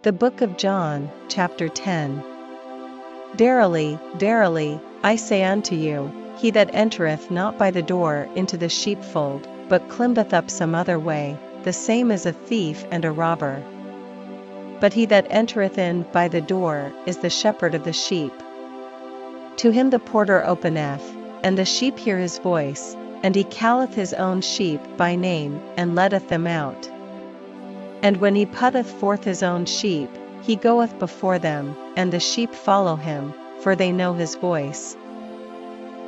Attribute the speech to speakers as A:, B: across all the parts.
A: The Book of John, chapter 10. Verily, verily, I say unto you, he that entereth not by the door into the sheepfold, but climbeth up some other way, the same is a thief and a robber. But he that entereth in by the door is the shepherd of the sheep. To him the porter openeth, and the sheep hear his voice, and he calleth his own sheep by name, and letteth them out. And when he putteth forth his own sheep, he goeth before them, and the sheep follow him, for they know his voice.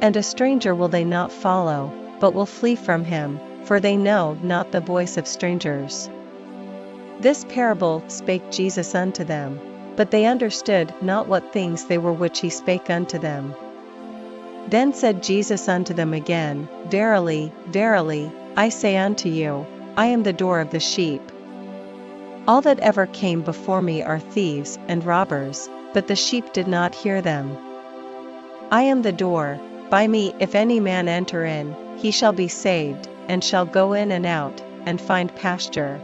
A: And a stranger will they not follow, but will flee from him, for they know not the voice of strangers. This parable spake Jesus unto them, but they understood not what things they were which he spake unto them. Then said Jesus unto them again, Verily, verily, I say unto you, I am the door of the sheep. All that ever came before me are thieves and robbers, but the sheep did not hear them. I am the door, by me if any man enter in, he shall be saved, and shall go in and out, and find pasture.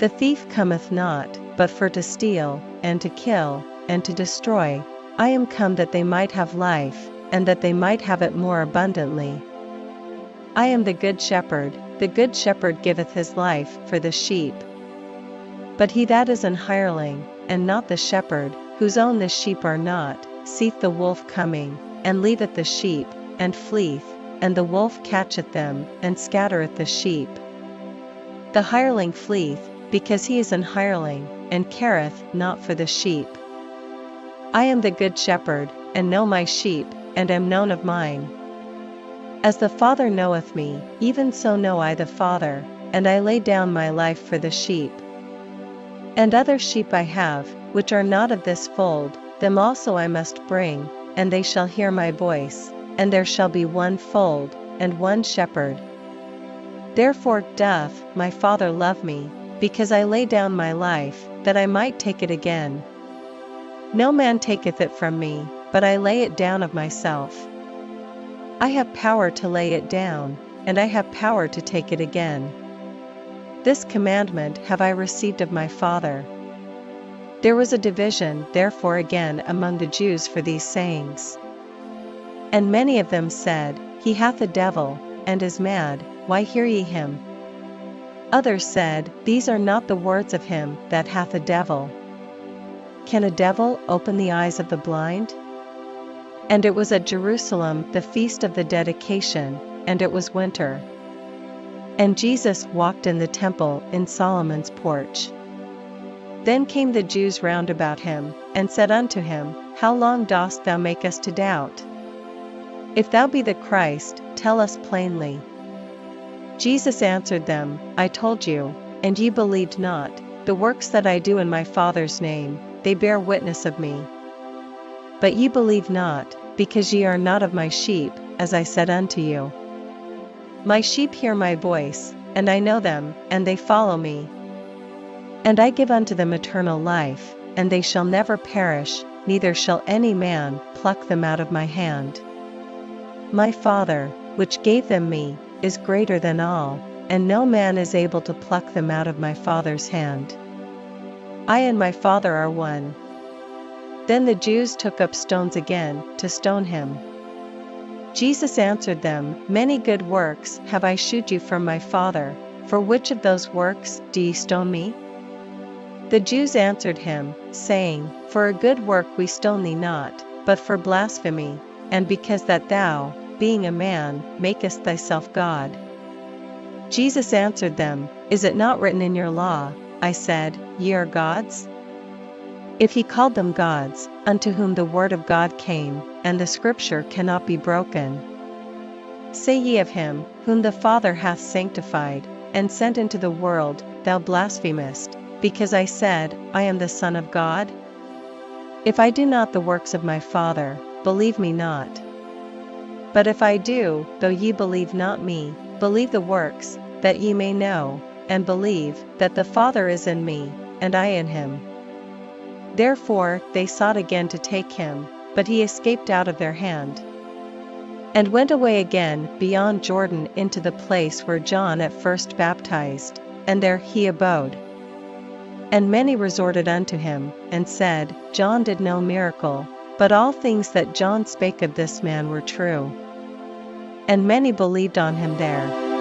A: The thief cometh not, but for to steal, and to kill, and to destroy. I am come that they might have life, and that they might have it more abundantly. I am the good shepherd giveth his life for the sheep. But he that is an hireling, and not the shepherd, whose own the sheep are not, seeth the wolf coming, and leaveth the sheep, and fleeth, and the wolf catcheth them, and scattereth the sheep. The hireling fleeth, because he is an hireling, and careth not for the sheep. I am the good shepherd, and know my sheep, and am known of mine. As the Father knoweth me, even so know I the Father, and I lay down my life for the sheep. And other sheep I have, which are not of this fold, them also I must bring, and they shall hear my voice, and there shall be one fold, and one shepherd. Therefore doth my Father love me, because I lay down my life, that I might take it again. No man taketh it from me, but I lay it down of myself. I have power to lay it down, and I have power to take it again. This commandment have I received of my Father. There was a division therefore again among the Jews for these sayings. And many of them said, He hath a devil, and is mad, why hear ye him? Others said, These are not the words of him that hath a devil. Can a devil open the eyes of the blind? And it was at Jerusalem the feast of the dedication, and it was winter. And Jesus walked in the temple in Solomon's porch. Then came the Jews round about him, and said unto him, How long dost thou make us to doubt? If thou be the Christ, tell us plainly. Jesus answered them, I told you, and ye believed not. The works that I do in my Father's name, they bear witness of me. But ye believe not, because ye are not of my sheep, as I said unto you. My sheep hear my voice, and I know them, and they follow me. And I give unto them eternal life, and they shall never perish, neither shall any man pluck them out of my hand. My Father, which gave them me, is greater than all, and no man is able to pluck them out of my Father's hand. I and my Father are one. Then the Jews took up stones again, to stone him. Jesus answered them, Many good works have I shewed you from my Father, for which of those works do ye stone me? The Jews answered him, saying, For a good work we stone thee not, but for blasphemy, and because that thou, being a man, makest thyself God. Jesus answered them, Is it not written in your law, I said, Ye are gods? If he called them gods, unto whom the word of God came, and the scripture cannot be broken. Say ye of him, whom the Father hath sanctified, and sent into the world, Thou blasphemest, because I said, I am the Son of God? If I do not the works of my Father, believe me not. But if I do, though ye believe not me, believe the works, that ye may know, and believe, that the Father is in me, and I in him. Therefore they sought again to take him, but he escaped out of their hand. And went away again beyond Jordan into the place where John at first baptized, and there he abode. And many resorted unto him, and said, John did no miracle, but all things that John spake of this man were true. And many believed on him there.